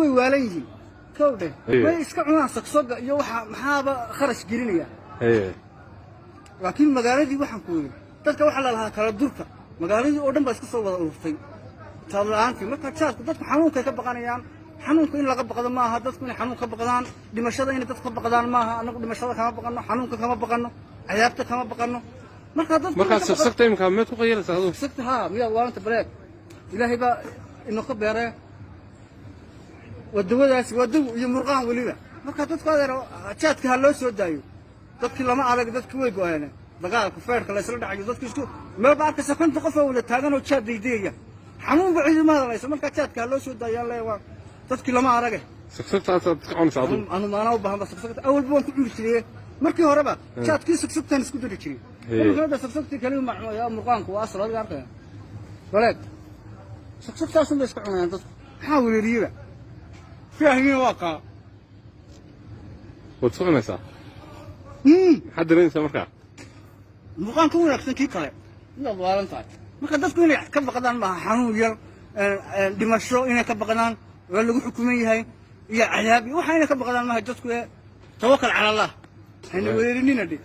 way waalayeen kowde way iska cunaan saqsoga iyo waxa maxaaba kharash gelinaya laakiin magaaladii waxaan ku weeyay dadka waxa la lahaa kala durka magaaladii oo dhan ba iska soo wada ururtay taablaantii marka jaadku dadku xanuunka ka baqanayaan xanuunka in laga baqdo maaha dadku in xanuun ka baqdaan dhimashada in dadku ka baqdaan maaha anagu dhimashada kama baqano xanuunka kama baqano عيابتك كما بقنو مركز سقسقت يمكن ما تغير صادو سقتها ميا وانت بريك إلهي با إنه كبيره ودوadaas wadu iyo murqaan waliba marka dadku adeero jaadka loo soo daayo dadkii lama arag dadku way go'ayeen dagaalka feerka la isla dhacayo dadku isku meel baa ka sakonta qof wada taagan oo jaad deedeeya xanuun ba ciidamada la isla marka jaadka loo soo daayaan leeyahay dadkii lama arag سقسقت تقون صادو أنا ما أنا وبهم سقسقت أول بون كل شيء markii horeba jaadkii saqsaqtan isku diri jiray marka saqsaqtii kaliya macmuuya murqaanku waa asal laga arkay walaad saqsaqtaas ma iska cunayaan dad maxaa weeriyay فاهمين واقع وتصوني صح حد رين سمركا مقام كون أحسن كي كله يلا والله أنت ما كدت كوني كم بقدان ما حنون يل دمشق إنك كم بقدان ولا حكومية هاي يا عيابي وحين كم بقدان ما هجت كوي توكل على الله هني وليني ندي